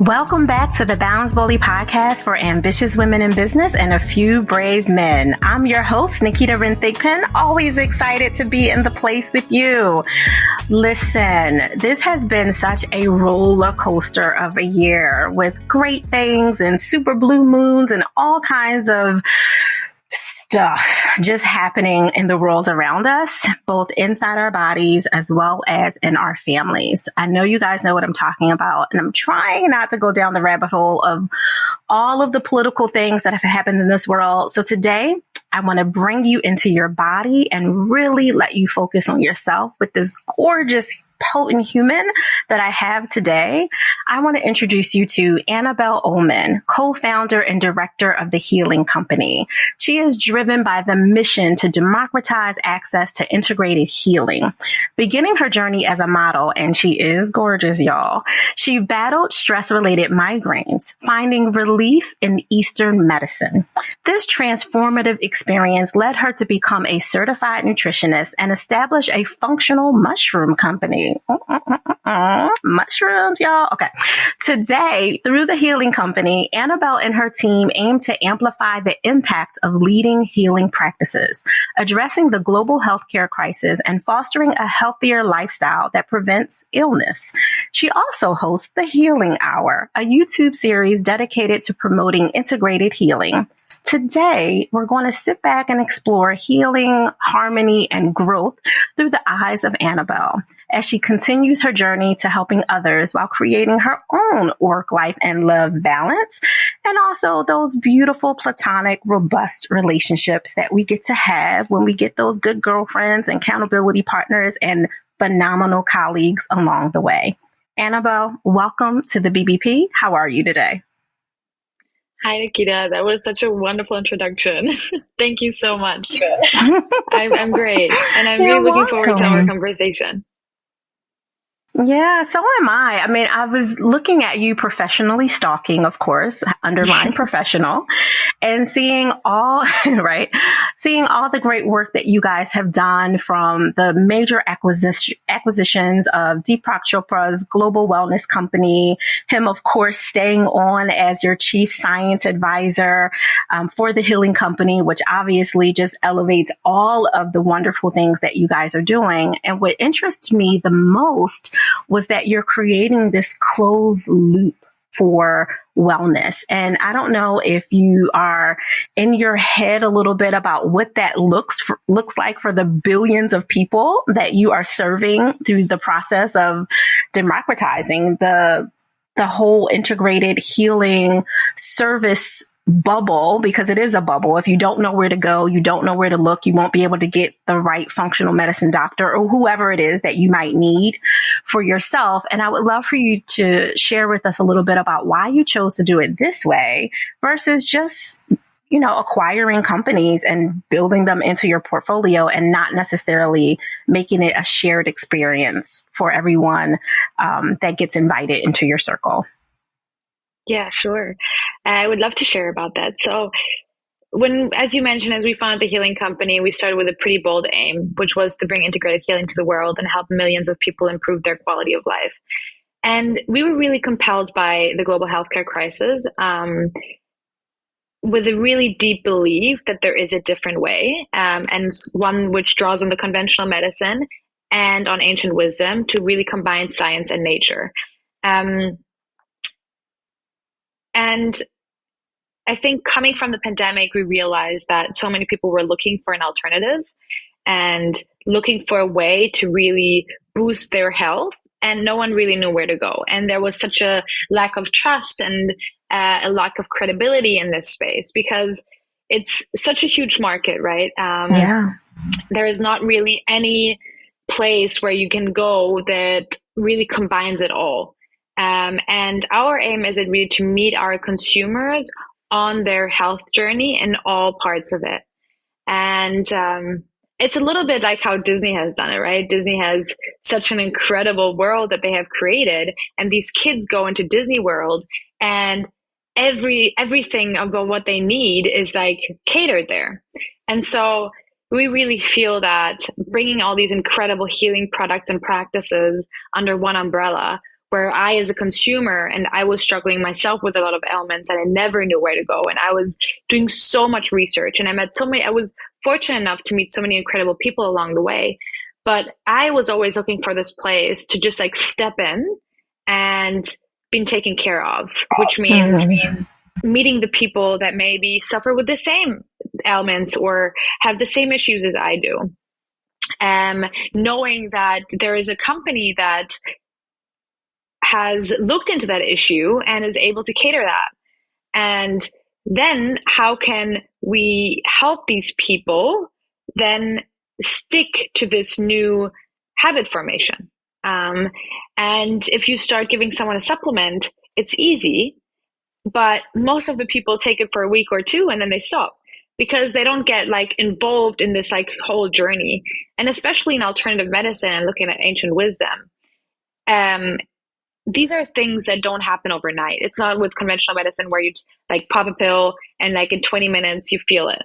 Welcome back to the Balance Bully podcast for ambitious women in business and a few brave men. I'm your host, Nikita Renthigpen, always excited to be in the place with you. Listen, this has been such a roller coaster of a year with great things and super blue moons and all kinds of stuff just happening in the world around us, both inside our bodies as well as in our families. I know you guys know what I'm talking about, and I'm trying not to go down the rabbit hole of all of the political things that have happened in this world. So today, I want to bring you into your body and really let you focus on yourself with this gorgeous, potent human that I have today. I want to introduce you to Anabel Oelmann, co-founder and director of the Healing Company. She is driven by the mission to democratize access to integrated healing. Beginning her journey as a model, and she is gorgeous, y'all, she battled stress-related migraines, finding relief in Eastern medicine. This transformative experience led her to become a certified nutritionist and establish a functional mushroom company. Mushrooms, y'all. Okay. Today, through the Healing Company, Anabel and her team aim to amplify the impact of leading healing practices, addressing the global healthcare crisis and fostering a healthier lifestyle that prevents illness. She also hosts the Healing Hour, a YouTube series dedicated to promoting integrated healing. Today, we're going to sit back and explore healing, harmony, and growth through the eyes of Anabel as she continues her journey to helping others while creating her own work, life, and love balance, and also those beautiful, platonic, robust relationships that we get to have when we get those good girlfriends and accountability partners and phenomenal colleagues along the way. Anabel, welcome to the BBP. How are you today? Hi, Nikita. That was such a wonderful introduction. Thank you so much. I'm great. And I'm really looking forward to our conversation. Yeah, so am I. I mean, I was looking at you professionally, stalking, of course, underline professional, and seeing all, right, seeing all the great work that you guys have done, from the major acquisitions of Deepak Chopra's global wellness company, him, of course, staying on as your chief science advisor for the Healing Company, which obviously just elevates all of the wonderful things that you guys are doing. And what interests me the most was that you're creating this closed loop for wellness. And I don't know if you are in your head a little bit about what that looks like for the billions of people that you are serving through the process of democratizing the whole integrated healing service bubble, because it is a bubble. If you don't know where to go, you don't know where to look, you won't be able to get the right functional medicine doctor or whoever it is that you might need for yourself. And I would love for you to share with us a little bit about why you chose to do it this way versus just, acquiring companies and building them into your portfolio and not necessarily making it a shared experience for everyone that gets invited into your circle. Yeah, sure. I would love to share about that. So as you mentioned, as we founded the Healing Company, we started with a pretty bold aim, which was to bring integrated healing to the world and help millions of people improve their quality of life. And we were really compelled by the global healthcare crisis, with a really deep belief that there is a different way, and one which draws on the conventional medicine and on ancient wisdom to really combine science and nature. And I think coming from the pandemic, we realized that so many people were looking for an alternative and looking for a way to really boost their health, and no one really knew where to go. And there was such a lack of trust and a lack of credibility in this space because it's such a huge market, right? There is not really any place where you can go that really combines it all. And our aim is really to meet our consumers on their health journey in all parts of it. And it's a little bit like how Disney has done it, right? Disney has such an incredible world that they have created, and these kids go into Disney World and everything about what they need is like catered there. And so we really feel that bringing all these incredible healing products and practices under one umbrella where I, as a consumer, and I was struggling myself with a lot of ailments and I never knew where to go. And I was doing so much research and I was fortunate enough to meet so many incredible people along the way. But I was always looking for this place to just like step in and being taken care of, which means meeting the people that maybe suffer with the same ailments or have the same issues as I do. Knowing that there is a company that has looked into that issue and is able to cater that. And then how can we help these people then stick to this new habit formation? And if you start giving someone a supplement, it's easy, but most of the people take it for a week or two and then they stop because they don't get like involved in this like whole journey. And especially in alternative medicine and looking at ancient wisdom, these are things that don't happen overnight. It's not with conventional medicine where you like pop a pill and like in 20 minutes you feel it.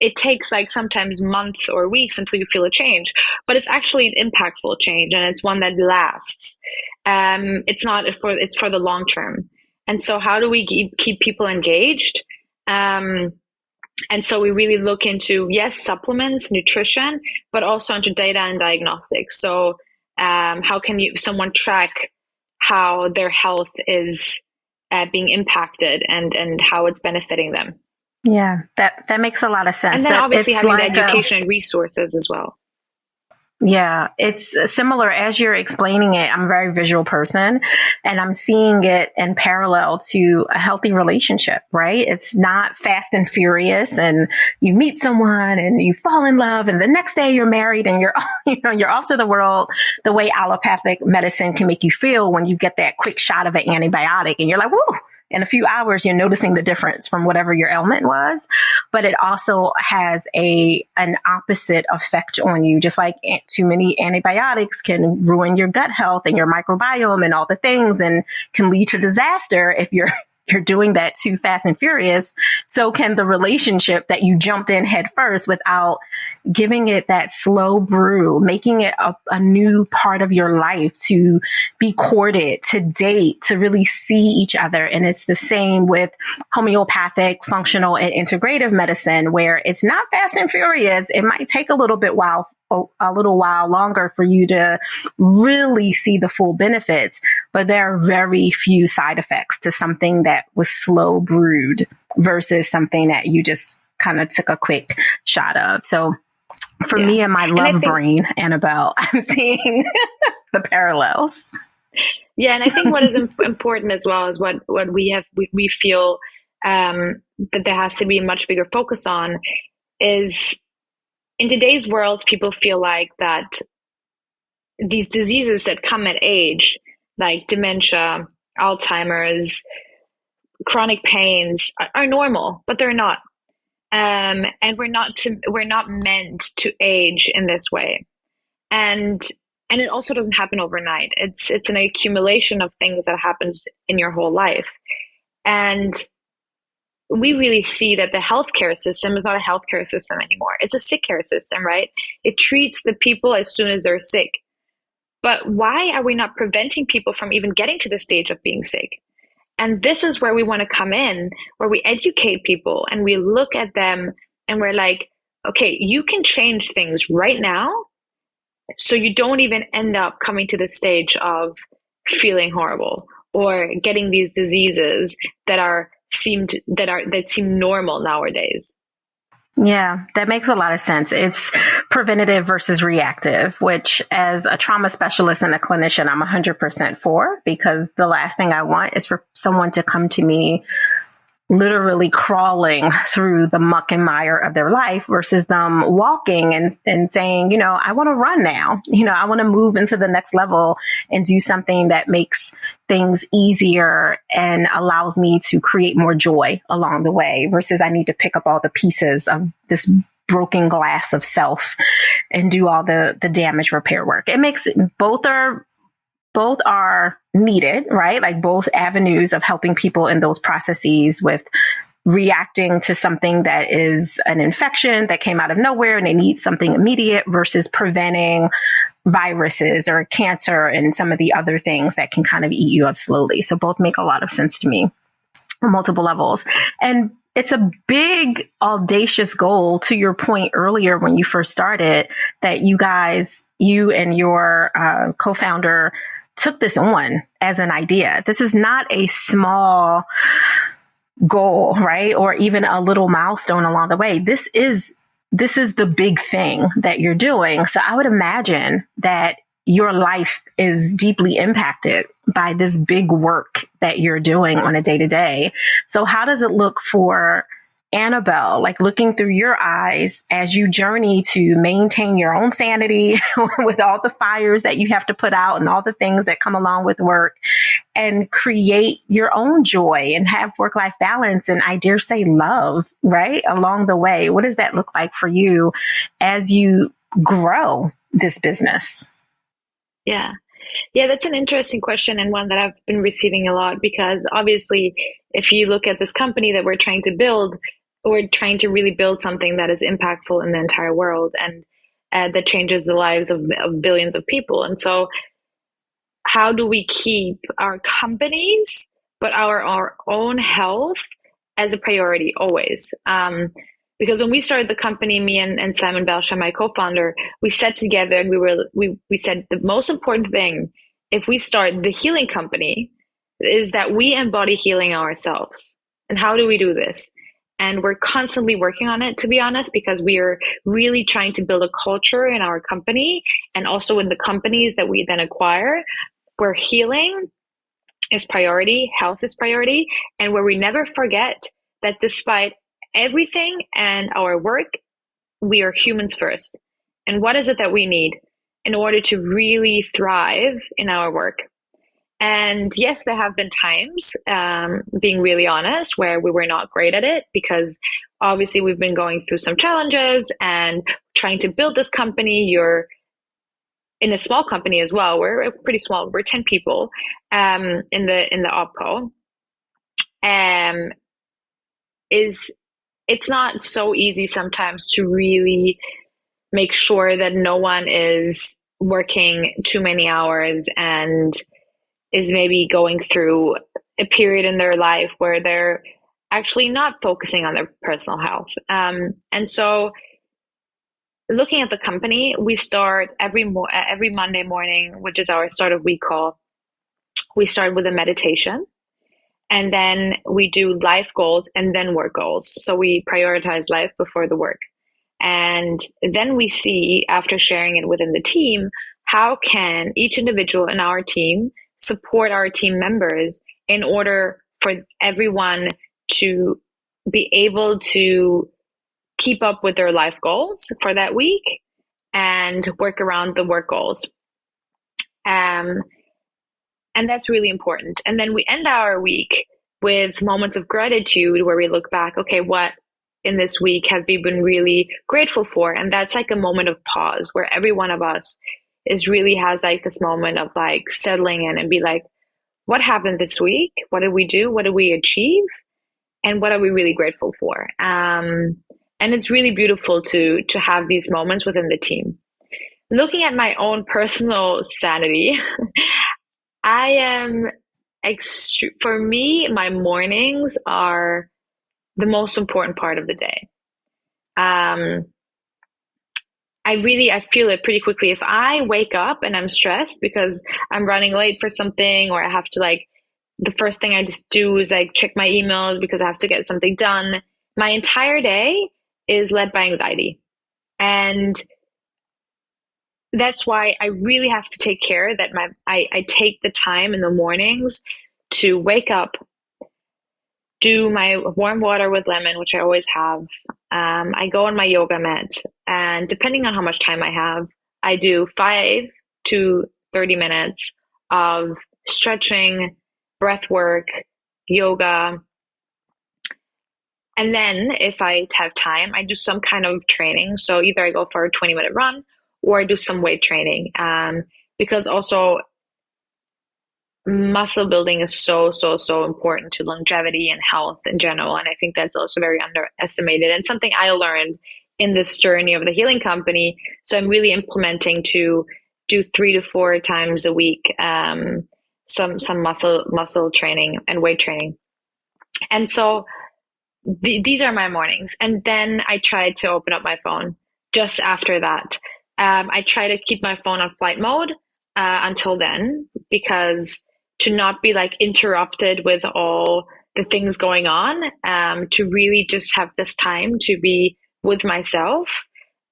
It takes like sometimes months or weeks until you feel a change, but it's actually an impactful change and it's one that lasts. It's for the long term. And so how do we keep people engaged? And so we really look into, yes, supplements, nutrition, but also into data and diagnostics. So how can someone track how their health is being impacted and how it's benefiting them? Yeah, that makes a lot of sense. And then that obviously having like the education and resources as well. Yeah, it's similar as you're explaining it. I'm a very visual person and I'm seeing it in parallel to a healthy relationship, right? It's not fast and furious and you meet someone and you fall in love and the next day you're married and you're off to the world the way allopathic medicine can make you feel when you get that quick shot of an antibiotic and you're like, whoa. In a few hours, you're noticing the difference from whatever your ailment was, but it also has an opposite effect on you. Just like too many antibiotics can ruin your gut health and your microbiome and all the things and can lead to disaster if you're doing that too fast and furious. So can the relationship that you jumped in head first without giving it that slow brew, making it a new part of your life to be courted, to date, to really see each other. And it's the same with homeopathic, functional, and integrative medicine, where it's not fast and furious. It might take a little while longer for you to really see the full benefits, but there are very few side effects to something that was slow brewed versus something that you just kind of took a quick shot of. So for me and my love brain, Anabel, I'm seeing the parallels. Yeah, and I think what is important as well is what we feel that there has to be a much bigger focus on is, in today's world, people feel like that these diseases that come at age, like dementia, Alzheimer's, chronic pains, are normal, but they're not. And we're not meant to age in this way. And it also doesn't happen overnight. It's an accumulation of things that happens in your whole life. And we really see that the healthcare system is not a healthcare system anymore. It's a sick care system, right? It treats the people as soon as they're sick. But why are we not preventing people from even getting to the stage of being sick? And this is where we want to come in, where we educate people and we look at them and we're like, okay, you can change things right now so you don't even end up coming to the stage of feeling horrible or getting these diseases that seem normal nowadays. Yeah, that makes a lot of sense. It's preventative versus reactive, which as a trauma specialist and a clinician, I'm 100% for, because the last thing I want is for someone to come to me literally crawling through the muck and mire of their life versus them walking and saying, I want to run now. I want to move into the next level and do something that makes things easier and allows me to create more joy along the way versus I need to pick up all the pieces of this broken glass of self and do all the damage repair work. It makes both are needed, right? Like both avenues of helping people in those processes with reacting to something that is an infection that came out of nowhere and they need something immediate versus preventing viruses or cancer and some of the other things that can kind of eat you up slowly. So both make a lot of sense to me on multiple levels. And it's a big, audacious goal, to your point earlier when you first started, that you and your co-founder took this on as an idea. This is not a small goal, right? Or even a little milestone along the way. This is the big thing that you're doing. So I would imagine that your life is deeply impacted by this big work that you're doing on a day to day. So how does it look for Anabel, like looking through your eyes as you journey to maintain your own sanity with all the fires that you have to put out and all the things that come along with work, and create your own joy and have work-life balance and, I dare say, love, right, along the way? What does that look like for you as you grow this business? Yeah. Yeah, that's an interesting question, and one that I've been receiving a lot, because obviously, if you look at this company that we're trying to build, we're trying to really build something that is impactful in the entire world, and that changes the lives of billions of people. And so, how do we keep our companies, but our own health as a priority always? Because when we started the company, me and Simon Belsha, my co-founder, we sat together and we said the most important thing, if we start the healing company, is that we embody healing ourselves. And how do we do this? And we're constantly working on it, to be honest, because we are really trying to build a culture in our company and also in the companies that we then acquire, where healing is priority, health is priority, and where we never forget that despite everything and our work, we are humans first. And what is it that we need in order to really thrive in our work? And yes, there have been times, being really honest, where we were not great at it, because obviously we've been going through some challenges and trying to build this company. You're in a small company as well. We're pretty small. We're 10 people in the opco. It's not so easy sometimes to really make sure that no one is working too many hours and is maybe going through a period in their life where they're actually not focusing on their personal health. And so, looking at the company, we start every Monday morning, which is our start of week call. We start with a meditation, and then we do life goals and then work goals. So we prioritize life before the work. And then we see, after sharing it within the team, how can each individual in our team support our team members in order for everyone to be able to keep up with their life goals for that week and work around the work goals. And that's really important. And then we end our week with moments of gratitude, where we look back, okay, what in this week have we been really grateful for? And that's like a moment of pause, where every one of us has like this moment of like settling in and be like, what happened this week? What did we do? What did we achieve? And what are we really grateful for? And it's really beautiful to have these moments within the team. Looking at my own personal sanity, I am for me, my mornings are the most important part of the day. I feel it pretty quickly. If I wake up and I'm stressed because I'm running late for something, or I have to the first thing I just do is check my emails because I have to get something done. My entire day is led by anxiety. And that's why I really have to take care that I take the time in the mornings to wake up, do my warm water with lemon, which I always have. I go on my yoga mat, and depending on how much time I have, I do 5 to 30 minutes of stretching, breath work, yoga. And then if I have time, I do some kind of training. So either I go for a 20-minute run or I do some weight training. Because also muscle building is so important to longevity and health in general. And I think that's also very underestimated, and something I learned in this journey of the healing company. So I'm really implementing to do 3 to 4 times a week, some muscle training and weight training. And so these are my mornings. And then I try to open up my phone just after that. I try to keep my phone on flight mode until then, because to not be like interrupted with all the things going on, to really just have this time to be with myself,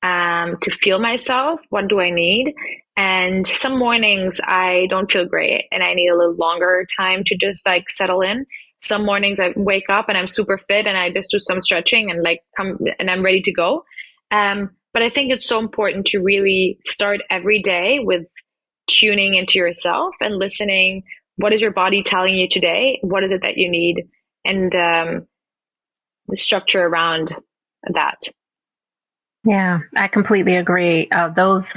to feel myself. What do I need? And some mornings I don't feel great and I need a little longer time to just like settle in. Some mornings I wake up and I'm super fit and I just do some stretching and like come and I'm ready to go. But I think it's so important to really start every day with tuning into yourself and listening. What is your body telling you today? What is it that you need? And the structure around that. Yeah, I completely agree. Those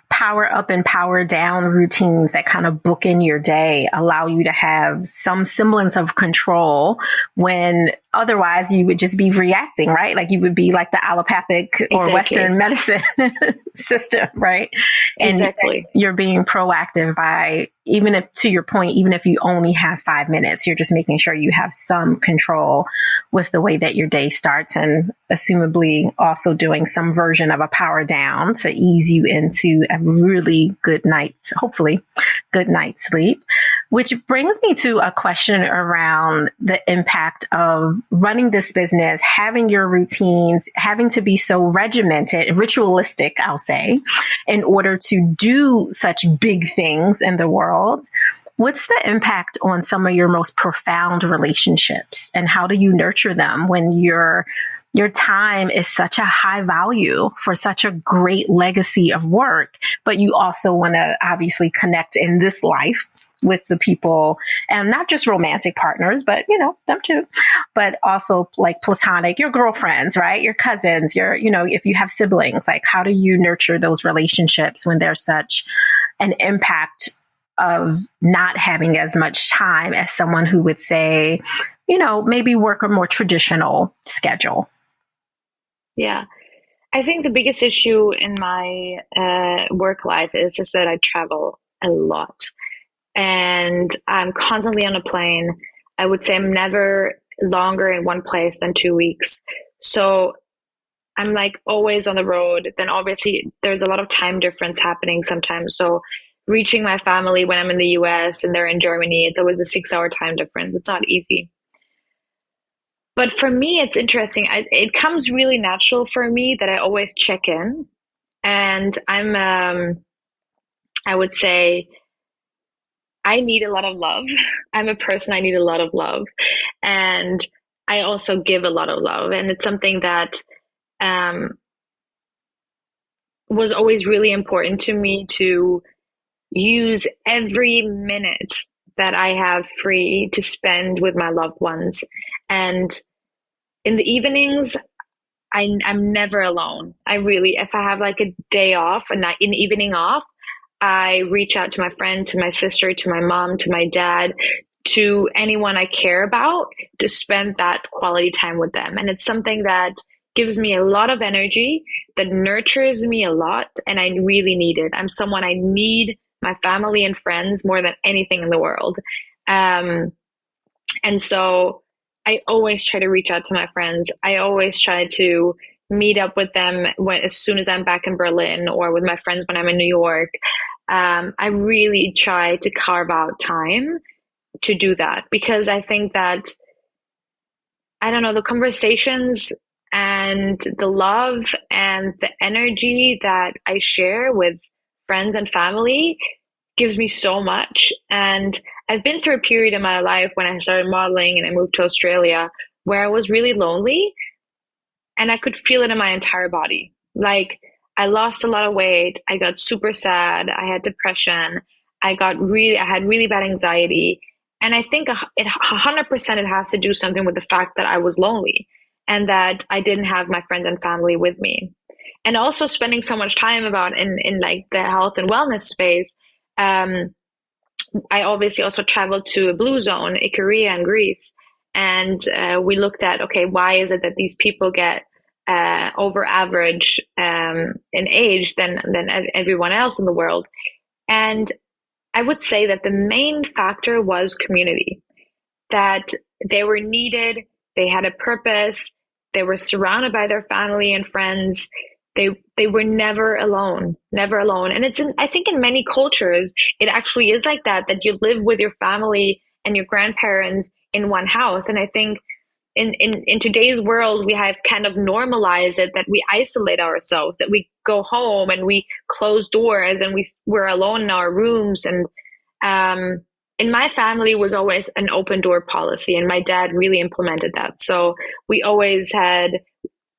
power up and power down routines that kind of bookend your day allow you to have some semblance of control when otherwise you would just be reacting, right? Like you would be like the allopathic or Western medicine system, right? And exactly. You're being proactive by, even if, to your point, even if you only have 5 minutes, you're just making sure you have some control with the way that your day starts, and assumably also doing some version of a power down to ease you into a really good night's, hopefully good night's sleep. Which brings me to a question around the impact of running this business, having your routines, having to be so regimented, ritualistic, I'll say, in order to do such big things in the world. What's the impact on some of your most profound relationships, and how do you nurture them when your time is such a high value for such a great legacy of work, but you also want to obviously connect in this life with the people, and not just romantic partners, but them too, but also like platonic, your girlfriends, right? Your cousins, if you have siblings, like how do you nurture those relationships when there's such an impact of not having as much time as someone who would say, maybe work a more traditional schedule? Yeah. I think the biggest issue in my work life is just that I travel a lot and I'm constantly on a plane. I would say I'm never longer in one place than 2 weeks. So I'm like always on the road. Then obviously there's a lot of time difference happening sometimes. So reaching my family when I'm in the US and they're in Germany, it's always a 6-hour time difference. It's not easy. But for me, it's interesting. It comes really natural for me that I always check in. And I would say, I need a lot of love. I'm a person, I need a lot of love. And I also give a lot of love. And it's something that was always really important to me, to use every minute that I have free to spend with my loved ones. And in the evenings, I'm never alone. If I have like a day off, an evening off, I reach out to my friend, to my sister, to my mom, to my dad, to anyone I care about, to spend that quality time with them. And it's something that gives me a lot of energy, that nurtures me a lot, and I really need it. I'm someone, I need my family and friends more than anything in the world. And so I always try to reach out to my friends. I always try to meet up with them as soon as I'm back in Berlin, or with my friends when I'm in New York. I really try to carve out time to do that, because I think that, I don't know, the conversations and the love and the energy that I share with friends and family gives me so much. And I've been through a period in my life when I started modeling and I moved to Australia where I was really lonely, and I could feel it in my entire body. Like, I lost a lot of weight. I got super sad. I had depression. I had really bad anxiety. And I think 100% it has to do something with the fact that I was lonely and that I didn't have my friends and family with me. And also spending so much time in like the health and wellness space. I obviously also traveled to a blue zone, Ikaria in Greece. And we looked at, okay, why is it that these people get over average in age than everyone else in the world? And I would say that the main factor was community, that they were needed, they had a purpose, they were surrounded by their family and friends. They were never alone, never alone. And I think in many cultures, it actually is like that you live with your family and your grandparents in one house. And I think in today's world, we have kind of normalized it that we isolate ourselves, that we go home and we close doors and we're alone in our rooms. And in my family was always an open door policy, and my dad really implemented that. So we always had,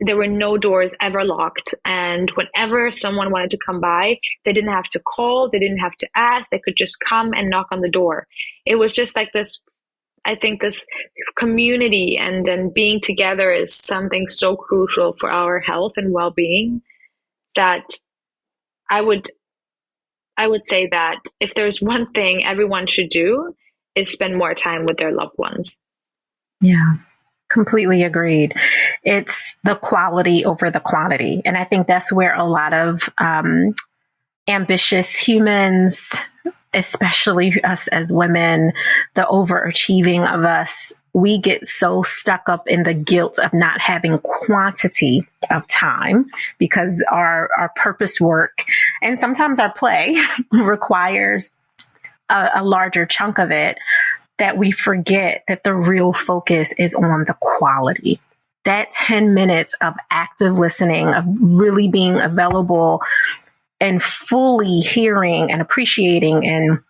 there were no doors ever locked. And whenever someone wanted to come by, they didn't have to call, they didn't have to ask, they could just come and knock on the door. It was just like this, I think this community and being together is something so crucial for our health and well-being, that I would I would say that if there's one thing everyone should do, is spend more time with their loved ones. Yeah, completely agreed. It's the quality over the quantity. And I think that's where a lot of ambitious humans, especially us as women, the overachieving of us, we get so stuck up in the guilt of not having quantity of time because our purpose work and sometimes our play requires a larger chunk of it, that we forget that the real focus is on the quality. That 10 minutes of active listening, of really being available and fully hearing and appreciating and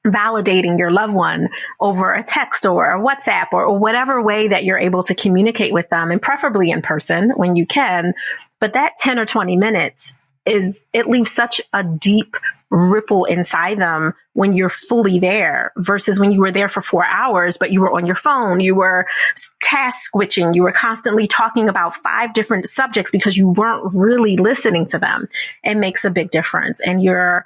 validating your loved one over a text or a WhatsApp or whatever way that you're able to communicate with them, and preferably in person when you can. But that 10 or 20 minutes it leaves such a deep ripple inside them when you're fully there versus when you were there for 4 hours, but you were on your phone, you were task switching, you were constantly talking about 5 different subjects because you weren't really listening to them. It makes a big difference. And you're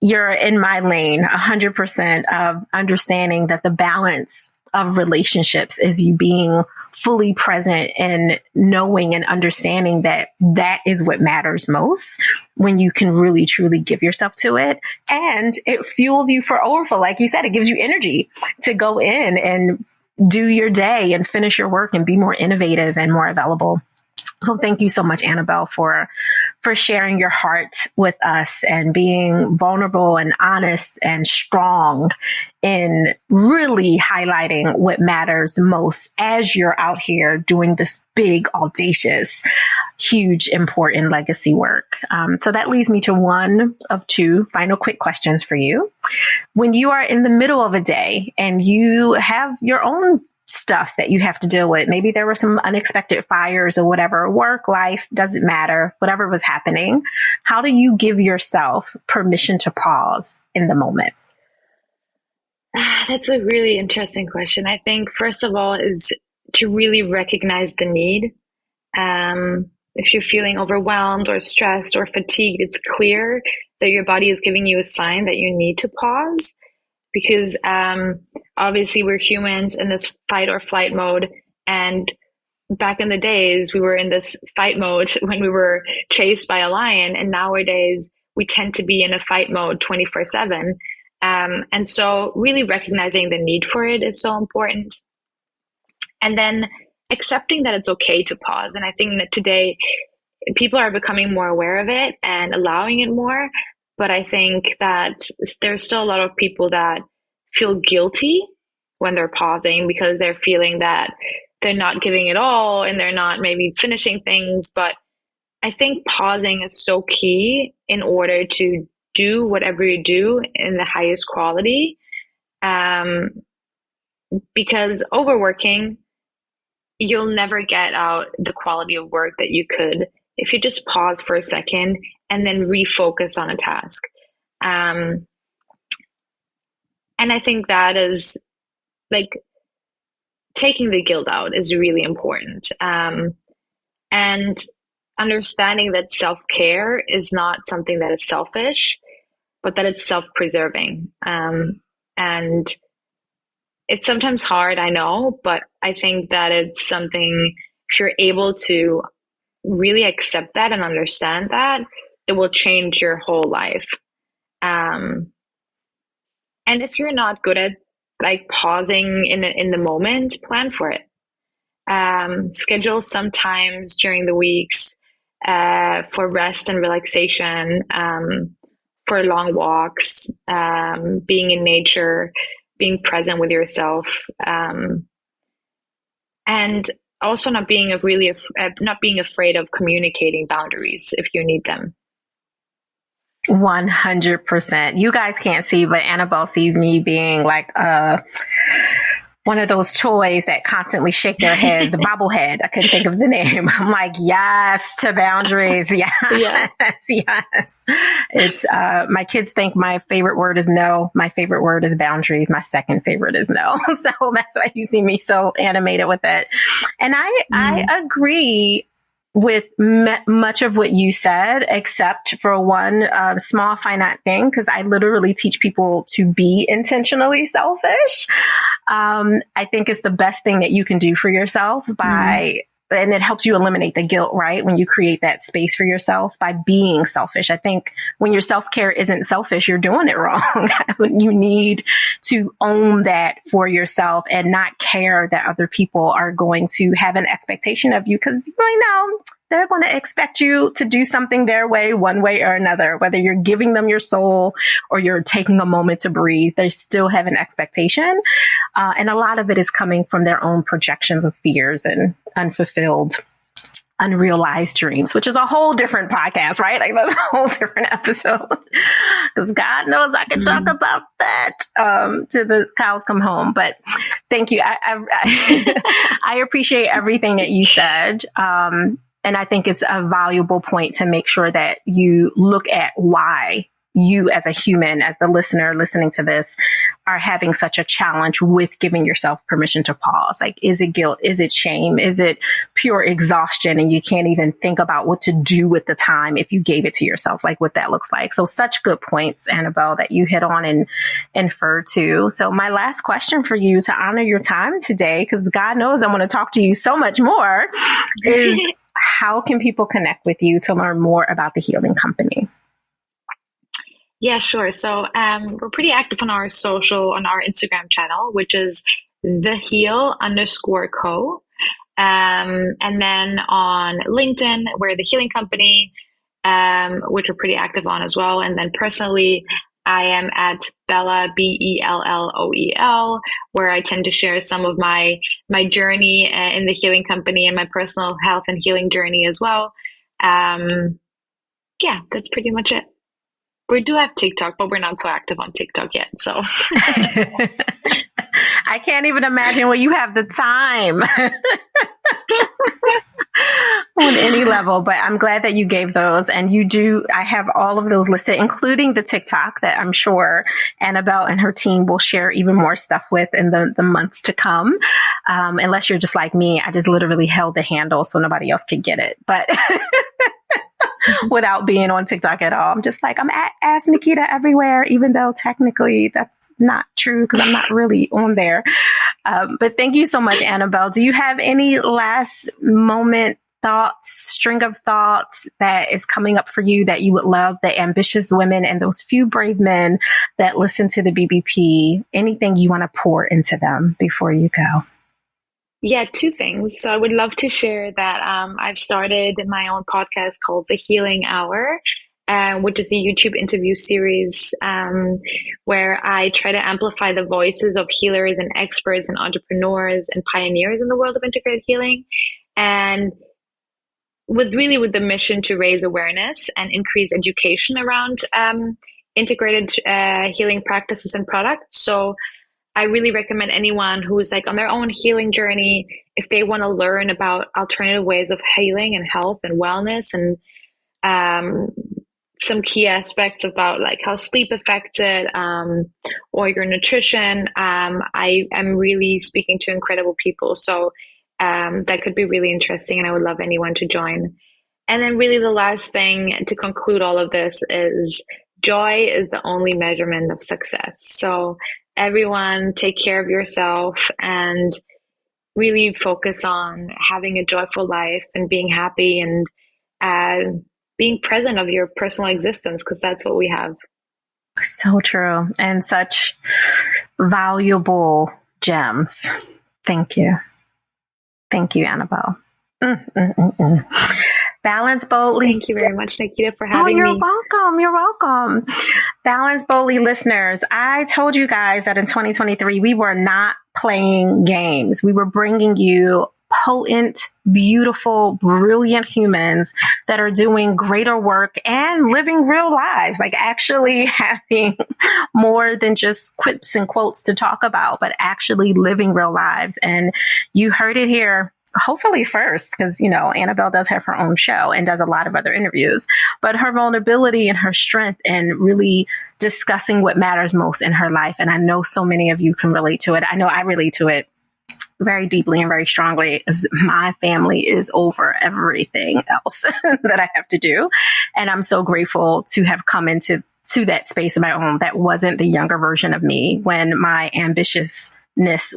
in my lane 100% of understanding that the balance of relationships is you being fully present and knowing and understanding that that is what matters most when you can really truly give yourself to it. And it fuels you for overflow. Like you said, it gives you energy to go in and do your day and finish your work and be more innovative and more available. So thank you so much, Anabel, for sharing your heart with us and being vulnerable and honest and strong in really highlighting what matters most as you're out here doing this big, audacious, huge, important legacy work. So that leads me to one of 2 final quick questions for you. When you are in the middle of a day and you have your own stuff that you have to deal with. Maybe there were some unexpected fires or whatever, work, life, doesn't matter, whatever was happening. How do you give yourself permission to pause in the moment? That's a really interesting question. I think, first of all, is to really recognize the need. If you're feeling overwhelmed or stressed or fatigued, it's clear that your body is giving you a sign that you need to pause, because obviously we're humans in this fight or flight mode. And back in the days, we were in this fight mode when we were chased by a lion. And nowadays, we tend to be in a fight mode 24/7. And so really recognizing the need for it is so important. And then accepting that it's okay to pause. And I think that today, people are becoming more aware of it and allowing it more. But I think that there's still a lot of people that feel guilty when they're pausing because they're feeling that they're not giving it all and they're not maybe finishing things. But I think pausing is so key in order to do whatever you do in the highest quality. Because overworking, you'll never get out the quality of work that you could if you just pause for a second and then refocus on a task. And I think that is like taking the guilt out is really important. And understanding that self-care is not something that is selfish, but that it's self-preserving. And it's sometimes hard, I know, but I think that it's something, if you're able to really accept that and understand that, it will change your whole life. And if you're not good at like pausing in the moment, plan for it. Schedule sometimes during the weeks for rest and relaxation, for long walks, being in nature, being present with yourself, and also not being not being afraid of communicating boundaries if you need them. 100%. You guys can't see, but Anabel sees me being like one of those toys that constantly shake their heads, a bobblehead. I couldn't think of the name. I'm like, yes to boundaries. Yes, yeah. Yes. It's my kids think my favorite word is no. My favorite word is boundaries. My second favorite is no. So that's why you see me so animated with it. And I agree with much of what you said, except for one small finite thing, because I literally teach people to be intentionally selfish. I think it's the best thing that you can do for yourself and it helps you eliminate the guilt, right? When you create that space for yourself by being selfish. I think when your self-care isn't selfish, you're doing it wrong. You need to own that for yourself and not care that other people are going to have an expectation of you, because they're going to expect you to do something their way, one way or another, whether you're giving them your soul or you're taking a moment to breathe. They still have an expectation. And a lot of it is coming from their own projections of fears and unfulfilled, unrealized dreams, which is a whole different podcast, right? Like that's a whole different episode, because God knows I can talk about that till the cows come home. But thank you. I appreciate everything that you said. And I think it's a valuable point to make sure that you look at why you as a human, as the listener listening to this, are having such a challenge with giving yourself permission to pause. Like, is it guilt? Is it shame? Is it pure exhaustion? And you can't even think about what to do with the time if you gave it to yourself, like what that looks like. So such good points, Anabel, that you hit on and inferred to. So my last question for you, to honor your time today, because God knows I want to talk to you so much more, is how can people connect with you to learn more about the Healing Company? Yeah, sure. So we're pretty active on our Instagram channel, which is @theheal_co. And then on LinkedIn, we're the Healing Company, which we're pretty active on as well. And then personally, I am at Bella, BELLOEL, where I tend to share some of my journey in the Healing Company and my personal health and healing journey as well. Yeah, that's pretty much it. We do have TikTok, but we're not so active on TikTok yet. So I can't even imagine where you have the time on any level, but I'm glad that you gave those. And you do, I have all of those listed, including the TikTok that I'm sure Anabel and her team will share even more stuff with in the months to come. Unless you're just like me, I just literally held the handle so nobody else could get it. But without being on TikTok at all. I'm just like, I'm at Ask Nikita everywhere, even though technically that's not true because I'm not really on there. But thank you so much, Anabel. Do you have any last moment thoughts, string of thoughts that is coming up for you that you would love the ambitious women and those few brave men that listen to the BBP, anything you want to pour into them before you go? Yeah, two things. So I would love to share that I've started my own podcast called The Healing Hour, which is a YouTube interview series where I try to amplify the voices of healers and experts and entrepreneurs and pioneers in the world of integrated healing. And with the mission to raise awareness and increase education around integrated healing practices and products. So I really recommend anyone who's like on their own healing journey, if they want to learn about alternative ways of healing and health and wellness and some key aspects about like how sleep affects it or your nutrition. I'm really speaking to incredible people. So that could be really interesting and I would love anyone to join. And then really the last thing to conclude all of this is joy is the only measurement of success. So everyone take care of yourself and really focus on having a joyful life and being happy and being present of your personal existence, because that's what we have. So true. And such valuable gems. Thank you. Thank you, Anabel. Balance boldly. Thank you very much, Nikita, for having you're me. welcome. You're welcome. Balance boldly listeners. I told you guys that in 2023, we were not playing games. We were bringing you potent, beautiful, brilliant humans that are doing greater work and living real lives, like actually having more than just quips and quotes to talk about, but actually living real lives. And you heard it here. Hopefully first, because, Anabel does have her own show and does a lot of other interviews, but her vulnerability and her strength and really discussing what matters most in her life. And I know so many of you can relate to it. I know I relate to it very deeply and very strongly, as my family is over everything else that I have to do. And I'm so grateful to have come into that space of my own that wasn't the younger version of me when my ambitiousness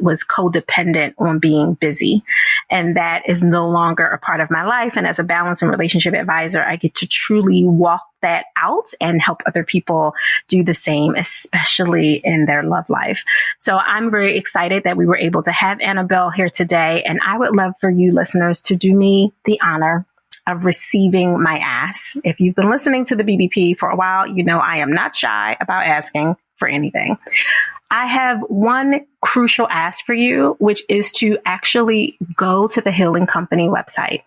was codependent on being busy. And that is no longer a part of my life. And as a balance and relationship advisor, I get to truly walk that out and help other people do the same, especially in their love life. So I'm very excited that we were able to have Anabel here today. And I would love for you listeners to do me the honor of receiving my ask. If you've been listening to the BBP for a while, you know I am not shy about asking for anything. I have one crucial ask for you, which is to actually go to the Healing Company website,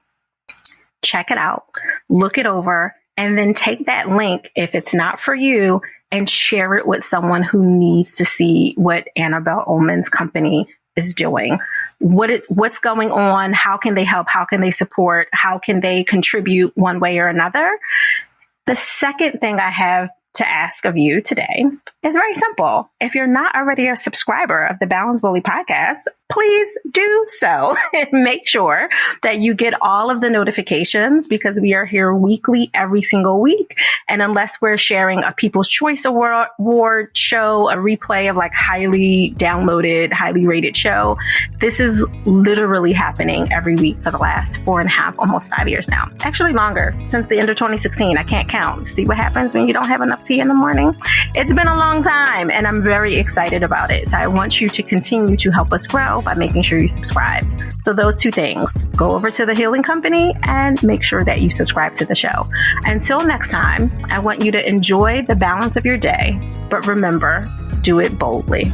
check it out, look it over, and then take that link, if it's not for you, and share it with someone who needs to see what Anabel Oelmann's company is doing. What's going on? How can they help? How can they support? How can they contribute one way or another? The second thing I have to ask of you today is very simple. If you're not already a subscriber of the Balance Boldly podcast, please do so and make sure that you get all of the notifications, because we are here weekly, every single week. And unless we're sharing a People's Choice Award show, a replay of like highly downloaded, highly rated show, this is literally happening every week for the last 4.5, almost 5 years now. Actually longer, since the end of 2016. I can't count. See what happens when you don't have enough tea in the morning? It's been a long time and I'm very excited about it. So I want you to continue to help us grow by making sure you subscribe. So those two things, go over to the Healing Company and make sure that you subscribe to the show. Until next time, I want you to enjoy the balance of your day, but remember, do it boldly.